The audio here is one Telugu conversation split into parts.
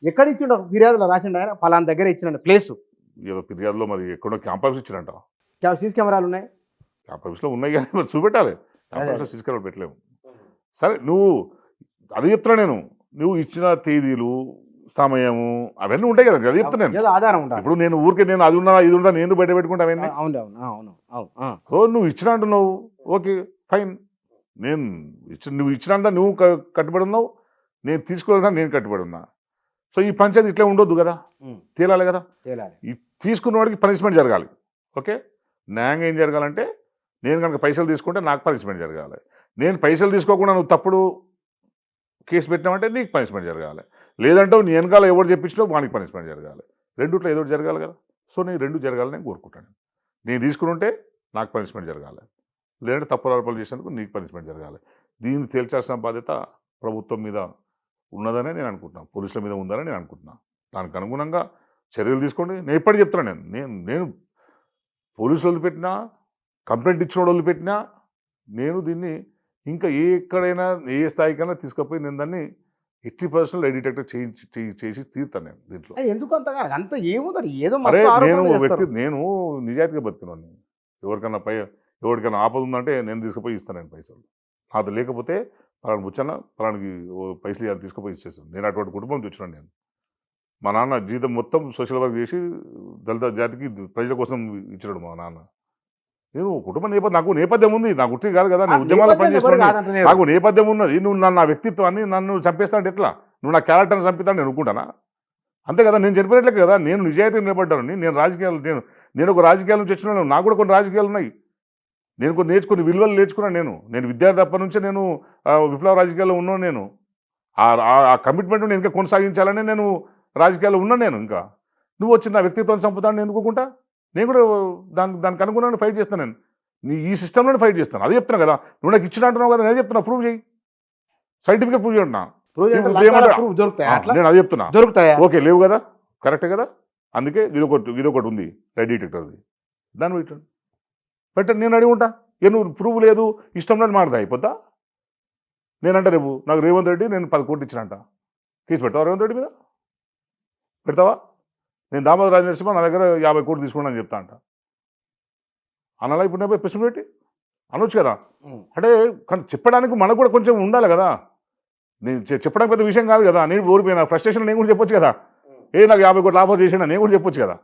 ఎక్కడ ఇచ్చిండు ఫిర్యాదులో రాసిండు ఆయన పలానా దగ్గర ఇచ్చిన ప్లేసు ఏదో ఫిర్యాదులో మరి ఎక్కడో క్యాంప్ ఆఫీస్ ఇచ్చినట్ట. సీసీ కెమెరాలు ఉన్నాయి. క్యాంప్ ఆఫీస్లో ఉన్నాయి కానీ మరి చూపెట్టాలి. క్యాంప్ ఆఫీస్లో సీసీ కెమెరా పెట్టలేము. సరే నువ్వు అది చెప్తున్నా నేను, నువ్వు ఇచ్చిన తేదీలు సమయము అవన్నీ ఉంటాయి కదా, అది చెప్తున్నాను. ఏదో ఆధారం ఉండాలి. ఇప్పుడు నేను ఊరికే నేను అది ఉన్నా ఇది ఉన్నా నేను బయట పెట్టుకుంటా అవన్నీ. అవును అవును అవును అవును. సో నువ్వు ఇచ్చిన అంటున్నావు, ఓకే ఫైన్. నేను నువ్వు ఇచ్చినంత నువ్వు కట్టుబడి ఉన్నావు, నేను తీసుకోలేదా నేను కట్టుబడి ఉన్నా. సో ఈ పంచాయతీ ఇట్లా ఉండొద్దు కదా, తేలాలి కదా. ఈ తీసుకున్న వాడికి పనిష్మెంట్ జరగాలి. ఓకే, న్యాయంగా ఏం జరగాలంటే నేను కనుక పైసలు తీసుకుంటే నాకు పనిష్మెంట్ జరగాలి. నేను పైసలు తీసుకోకుండా నువ్వు తప్పుడు కేసు పెట్టినామంటే నీకు పనిష్మెంట్ జరగాలి. లేదంటే నీ వెనకాల ఎవరు చెప్పించినావు వానికి పనిష్మెంట్ జరగాలి. రెండుట్లో ఏదో జరగాలి కదా. సో నేను రెండు జరగాలని నేను కోరుకుంటాను. నేను తీసుకుని ఉంటే నాకు పనిష్మెంట్ జరగాలి, లేదంటే తప్పుడు ఆరోపణలు చేసినందుకు నీకు పనిష్మెంట్ జరగాలి. దీన్ని తేల్చాల్సిన బాధ్యత ప్రభుత్వం మీద ఉన్నదనే నేను అనుకుంటున్నాను, పోలీసుల మీద ఉందని నేను అనుకుంటున్నాను. దానికి అనుగుణంగా చర్యలు తీసుకోండి. నేను ఎప్పటికీ చెప్తున్నాను, నేను పోలీసులు వదిలిపెట్టినా, కంప్లైంట్ ఇచ్చిన వాళ్ళు వదిలిపెట్టినా, నేను దీన్ని ఇంకా ఎక్కడైనా ఏ స్థాయికైనా తీసుకుపోయి నేను దాన్ని 80% లై డిటెక్టర్ చేసి తీరుతాను నేను దీంట్లో. ఎందుకు అంత ఏముందని ఏదో నేను నిజాయితీగా బతికినాను. ఎవరికైనా ఆపద ఉందంటే నేను తీసుకుపోయి ఇస్తాను నేను పైసలు. అది లేకపోతే పలానా బుచ్చన్న పలానికి పైసలు ఇవ్వాలి తీసుకుపోయి ఇచ్చేసాను. నేను అటువంటి కుటుంబం తెచ్చినాను. నేను మా నాన్న జీవితం మొత్తం సోషల్ వర్క్ చేసి దళిత జాతికి ప్రజల కోసం ఇచ్చినాడు మా నాన్న. నేను కుటుంబ నాకు నేపథ్యం ఉంది, నాకు ఉట్టి కాదు కదా, నేను ఉద్యమాలు పనిచేస్తున్నాను, నాకు నేపథ్యం ఉన్నది. నువ్వు నా వ్యక్తిత్వాన్ని నన్ను చంపేస్తానంటే ఎట్లా? నువ్వు నా క్యారెక్టర్ని చంపిస్తాను నేను అనుకుంటానా? అంతే కదా, నేను చనిపోయినట్లే కదా. నేను నిజాయితీ నిలబడ్డాను. నేను రాజకీయాలు నేను ఒక రాజకీయాల నుంచి వచ్చినాను. నాకు కూడా కొన్ని రాజకీయాలు ఉన్నాయి. నేను కొన్ని నేర్చుకుని విలువలు నేర్చుకున్నాను. నేను విద్యార్థి అప్పటి నుంచే నేను విప్లవ రాజకీయాల్లో ఉన్నాను. నేను ఆ కమిట్మెంట్ నేను ఇంకా కొనసాగించాలని నేను రాజకీయాల్లో ఉన్నాను. నేను ఇంకా నువ్వు వచ్చి నా వ్యక్తిత్వాన్ని చంపుతాను ఎందుకుంటా? నేను కూడా దానికి అనుగుణంగా ఫైట్ చేస్తాను. నేను ఈ సిస్టంలోనే ఫైట్ చేస్తాను. అదే చెప్తున్నా కదా, నువ్వు నాకు ఇచ్చిన అంటున్నావు కదా, నేను చెప్తున్నా ప్రూవ్ చేయి, సైంటిఫిక్గా ప్రూవ్ చేయండి. నేను అదే చెప్తున్నా, దొరుకుతాయా? ఓకే, లేవు కదా, కరెక్టే కదా. అందుకే ఇదొకటి ఉంది లై డిటెక్టర్ది, దాన్ని పెట్టండి. నేను అడిగి ఉంటా, నువ్వు ప్రూవ్ లేదు ఇష్టం లేదు మాడదా అయిపోద్దా? నేనంట రేపు నాకు రేవంత్ రెడ్డి నేను 10 కోట్లు ఇచ్చినంట, కేసు పెడతావా రేవంత్ రెడ్డి మీద? పెడతావా? నేను దామోదర రాజ నరసింహ నా దగ్గర 50 కోట్లు తీసుకున్నాను అని చెప్తా అంట అనాలా? ఇప్పుడు నేను ప్రశ్న పెట్టి అనొచ్చు కదా. అంటే చెప్పడానికి మనకు కూడా కొంచెం ఉండాలి కదా. నేను చెప్పడానికి పెద్ద విషయం కాదు కదా. నేను ఓడిపోయినా ఫ్రస్ట్రేషన్ నేను కూడా చెప్పొచ్చు కదా. నాకు 50 కోట్లు ఆఫర్ చేసినా నేను కూడా చెప్పొచ్చు కదా.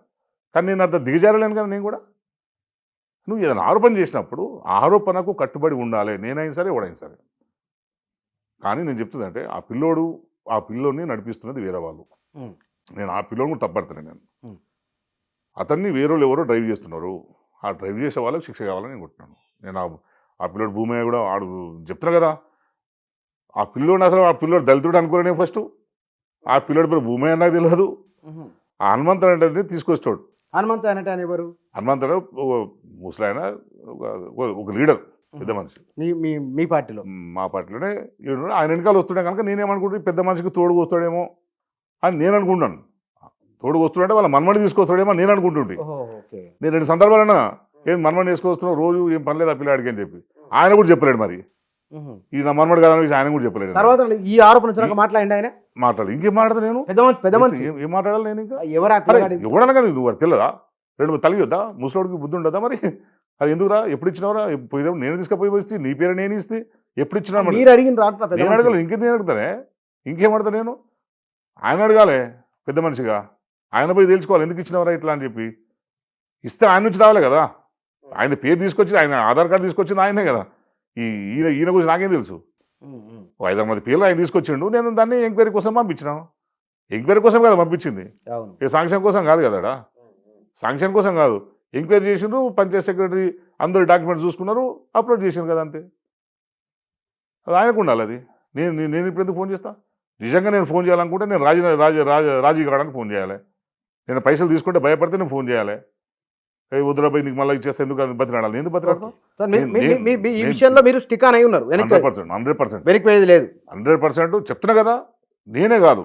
కానీ నేను అంత దిగజారలేను కదా. నేను కూడా నువ్వు ఏదైనా ఆరోపణ చేసినప్పుడు ఆరోపణకు కట్టుబడి ఉండాలి, నేనైనా సరే ఎవడైనా సరే. కానీ నేను చెప్తుందంటే ఆ పిల్లోడిని నడిపిస్తున్నది వేరే వాళ్ళు. నేను ఆ పిల్లోని కూడా తప్పడతాను. నేను అతన్ని వేరేళ్ళు ఎవరో డ్రైవ్ చేస్తున్నారు. ఆ డ్రైవ్ చేసే వాళ్ళకి శిక్ష కావాలని నేను కొట్టినాను. నేను ఆ పిల్లోడు భూమి కూడా ఆడు చెప్తున్నా కదా. ఆ పిల్లోడు దళితుడు అనుకోలే నేను ఫస్ట్. ఆ పిల్లోడి పేరు భూమి అన్నా తెలియదు. ఆ హనుమంతుడు అంటే తీసుకొస్తాడు. హనుమంతు అంటే ఎవరు? హనుమంతుడు ముసలాయన, ఒక లీడర్, పెద్ద మనిషి. మీ పార్టీలో? మా పార్టీలోనే ఆయన వెనకాల వస్తుండే కనుక నేనేమనుకుంటున్నా, పెద్ద మనిషికి తోడుకు వస్తాడేమో అని నేను అనుకుంటాను. తోడుకు వస్తుంటే వాళ్ళ మనమని తీసుకొస్తాడేమో నేను అనుకుంటుంటే. నేను 2 సందర్భాలన్నా ఏం మనమని తీసుకొస్తున్నావు, రోజు ఏం పనిలేదు ఆ పిల్లాడికి అని చెప్పి ఆయన కూడా చెప్పలేడు. మరి ఈ నా మనమడి కదా ఆయన కూడా చెప్పలేడు. తర్వాత ఈ ఆరోపణ మాట్లాడి ఆయన మాట్లాడు, ఇంకేం మాట్లాడతా నేను? పెద్ద మనిషి ఏం మాట్లాడాలి నేను? ఇంకా ఎవడన్నా కానీ నువ్వు తెలియదా? 2 తలియొద్దా? ముసలోడికి బుద్ధి ఉండదా? మరి అది ఎందుకురా? ఎప్పుడు ఇచ్చినవరా? పోయినప్పుడు నేను తీసుకుపోయి వస్తే నీ పేరు నేను ఇస్తే ఎప్పుడు ఇచ్చినా? నేను అడగలేదు, ఇంకేం నేను అడుగుతానే? ఇంకేం అడతా నేను? ఆయన అడగాలి పెద్ద మనిషిగా. ఆయన పోయి తెలుసుకోవాలి ఎందుకు ఇచ్చినవరా ఇట్లా అని చెప్పి. ఇస్తే ఆయన నుంచి రావాలి కదా. ఆయన పేరు తీసుకొచ్చి ఆయన ఆధార్ కార్డు తీసుకొచ్చింది ఆయనే కదా. ఈయన గురించి నాకేం తెలుసు? 5-6 మంది పేర్లు ఆయన తీసుకొచ్చిండు. నేను దాన్ని ఎంక్వైరీ కోసం పంపించినాను. ఎంక్వైరీ కోసం కదా పంపించింది, శాంక్షన్ కోసం కాదు కదా. శాంక్షన్ కోసం కాదు, ఎంక్వైరీ చేసిండ్రు. పంచాయత్ సెక్రటరీ అందరు డాక్యుమెంట్స్ చూసుకున్నారు, అప్లోడ్ చేసిండ్రు కదా, అంతే. అది ఆయనకు ఉండాలి. అది నేను ఇప్పుడు ఎందుకు ఫోన్ చేస్తా? నిజంగా నేను ఫోన్ చేయాలనుకుంటే నేను రాజీ కావడానికి ఫోన్ చేయాలి. నేను పైసలు తీసుకుంటే భయపడితే నేను ఫోన్ చేయాలి. వద్దురాబాయి నీకు మళ్ళీ ఇచ్చేస్తే ఎందుకు బతిరాడాలి? నేను బతిరాడతాను. ఈ విషయంలో మీరు స్టిక్ ఆన్ అయి ఉన్నారు. 100% చెప్తున్నా కదా. నేనే కాదు,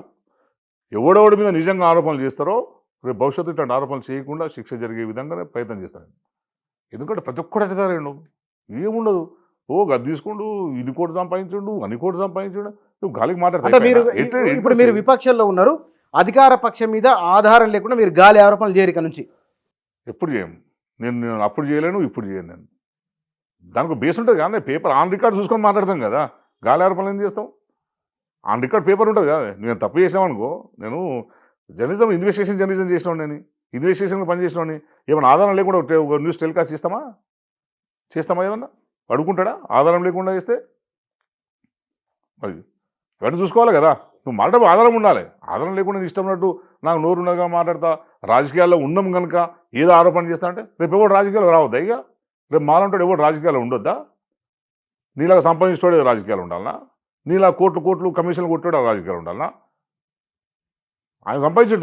ఎవడెవడి మీద నిజంగా ఆరోపణలు చేస్తారో రేపు భవిష్యత్తు ఇట్లాంటి ఆరోపణలు చేయకుండా శిక్ష జరిగే విధంగానే ప్రయత్నం చేస్తాను. ఎందుకంటే ప్రతి ఒక్కడు అడిగారు, ఏముండదు. గది తీసుకుండు, ఇది కోటి సంపాదించుండు, అన్ని కోటి సంపాదించుండు, నువ్వు గాలికి మాట్లాడతావు. ఇప్పుడు మీరు విపక్షంలో ఉన్నారు, అధికార పక్షం మీద ఆధారం లేకుండా మీరు గాలి ఆరోపణలు చేయరు ఇక నుంచి. ఎప్పుడు చేయం. నేను అప్పుడు చేయలేను, ఇప్పుడు చేయను నేను. దానికి బేస్ ఉంటుంది కానీ పేపర్ ఆన్ రికార్డ్ చూసుకొని మాట్లాడతాం కదా. గాలి ఆరోపణలు ఏం చేస్తాం? ఆన్ రికార్డ్ పేపర్ ఉంటుంది కదా. నేను తప్పు చేసామనుకో, నేను జర్నలిజం ఇన్వెస్టిగేషన్ జర్నలిజం చేసినాను, నేను ఇన్వెస్టిగేషన్లో పని చేసినాను. ఏమైనా ఆధారం లేకుండా ఒక న్యూస్ టెలికాస్ట్ చేస్తామా ఏమన్నా? అడుగుంటాడా ఆధారం లేకుండా చేస్తే? మరి ఇవన్నీ చూసుకోవాలి కదా. నువ్వు మాట్లాడే ఆధారం ఉండాలి. ఆధారం లేకుండా నీ ఇష్టం ఉన్నట్టు నాకు నోరున్నగా మాట్లాడతా, రాజకీయాల్లో ఉన్నాం కనుక ఏదో ఆరోపణ చేస్తా అంటే రేపు ఎవరు రాజకీయాలు రావద్దా? ఇక రేపు మాలంటాడు ఎవరు రాజకీయాలు ఉండొద్దా? నీలాగా సంపాదించుకోవడం రాజకీయాలు ఉండాలనా? నీలా కోట్లు కమిషన్లు కొట్టాడు రాజకీయాలు ఉండాలనా? ఆయన సంపాదించాడు,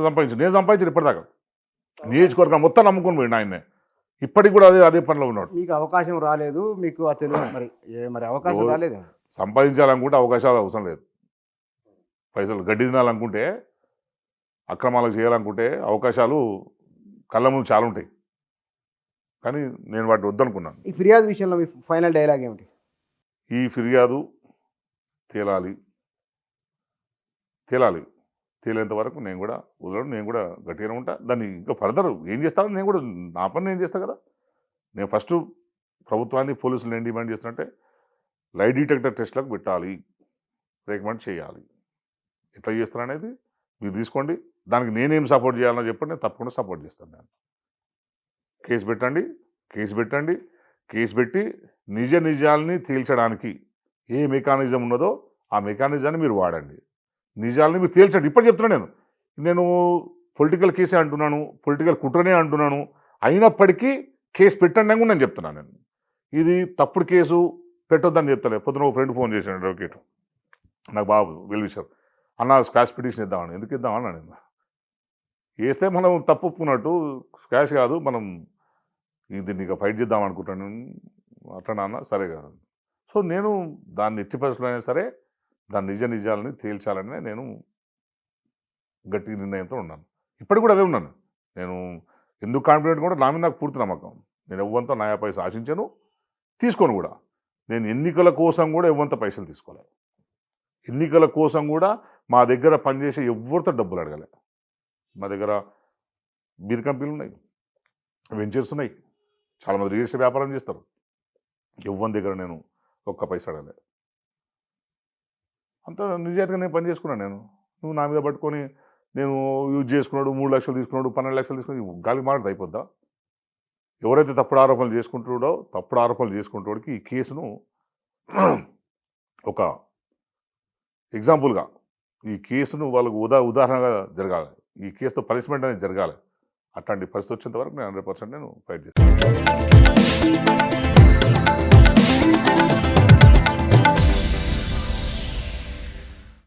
సంపాదించాడు, నేను సంపాదించాడు ఇప్పటిదాకా. నియోజకవర్గం మొత్తం నమ్ముకొని పోయిండు ఆయన్నే. ఇప్పటికి కూడా అదే పనిలో ఉన్నాడు. మీకు అవకాశం రాలేదు, మీకు ఆ తెలియదు మరి అవకాశం రాలేదు. సంపాదించాలనుకుంటే అవకాశాలు అవసరం లేదు. పైసలు గడ్డి తినాలనుకుంటే, అక్రమాలకు చేయాలనుకుంటే అవకాశాలు కళ్ళ ముందు చాలా ఉంటాయి. కానీ నేను వాటిని వద్దనుకున్నాను. ఈ ఫిర్యాదు విషయంలో మీ ఫైనల్ డైలాగ్ ఏమిటి? ఈ ఫిర్యాదు తేలేంత వరకు నేను కూడా వదలడం, నేను కూడా గట్టిగానే ఉంటా. దాన్ని ఇంకా ఫర్దర్ ఏం చేస్తాను, నేను కూడా నా పని నేను చేస్తాను కదా. నేను ఫస్ట్ ప్రభుత్వాన్ని పోలీసులు ఏం డిమాండ్ చేస్తున్నట్టే లై డిటెక్టర్ టెస్ట్లకు పెట్టాలి, రికమెండ్ చేయాలి. ఎట్లా చేస్తారనేది మీరు తీసుకోండి. దానికి నేనేం సపోర్ట్ చేయాలో చెప్పండి, నేను తప్పకుండా సపోర్ట్ చేస్తాను. నేను కేసు పెట్టండి. కేసు పెట్టి నిజాల్ని తేల్చడానికి ఏ మెకానిజం ఉన్నదో ఆ మెకానిజాన్ని మీరు వాడండి. నిజాలని మీరు తేల్చండి. ఇప్పుడు చెప్తున్నాను నేను పొలిటికల్ కేసే అంటున్నాను, పొలిటికల్ కుట్రనే అంటున్నాను. అయినప్పటికీ కేసు పెట్టండి అని నేను చెప్తున్నాను. నేను ఇది తప్పుడు కేసు పెట్టొద్దని చెప్తాను. పొద్దున ఒక ఫ్రెండ్ ఫోన్ చేశాను, అడ్వకేట్ నాకు బాబు వెల్విషర్, అన్న స్క్వాష్ పిటిషన్ ఇద్దామని. ఎందుకు ఇద్దామన్నా నేను వేస్తే మనం తప్పు ఒప్పుకున్నట్టు, స్క్వాష్ కాదు మనం దీన్ని ఇక ఫైట్ చేద్దాం అనుకుంటాను. అట్లా అన్న సరే కాదు. సో నేను దాన్ని ఎట్టి పరిస్థితుల్లో అయినా సరే దాని నిజాలని తేల్చాలని నేను గట్టి నిర్ణయంతో ఉన్నాను. ఇప్పటికి కూడా అదే ఉన్నాను. నేను ఎందుకు కాన్ఫిడెంట్ కూడా నా మీద నాకు పూర్తి నమ్మకం. నేను ఎవ్వంతో నయా పైసలు ఆశించాను, తీసుకోను కూడా. నేను ఎన్నికల కోసం కూడా ఎవ్వంత పైసలు తీసుకోలేదు. ఎన్నికల కోసం కూడా మా దగ్గర పనిచేసే ఎవరితో డబ్బులు అడగలే. మా దగ్గర బీర్ కంపెనీలు ఉన్నాయి, వెంచర్స్ ఉన్నాయి, చాలామంది రియల్ ఎస్టేట్ వ్యాపారం చేస్తారు. ఎవ్వరి దగ్గర నేను ఒక్క పైసా అడగలే. అంత నిజాయితీగా నేను పని చేసుకున్నాను. నువ్వు నా మీద పట్టుకొని నేను యూజ్ చేసుకున్నాడు, 3 లక్షలు తీసుకున్నాడు, 12 లక్షలు తీసుకున్నాడు, గాలి మాట్లాడితే అయిపోద్దా? ఎవరైతే తప్పుడు ఆరోపణలు చేసుకుంటాడోకి ఈ కేసును ఒక ఎగ్జాంపుల్గా ఈ కేసును వాళ్ళకు ఉదాహరణగా జరగాలి. ఈ కేసుతో పనిష్మెంట్ అనేది జరగాలి. అట్లాంటి పరిస్థితి వచ్చేంత వరకు నేను 100% నేను ఫైట్ చేస్తాను.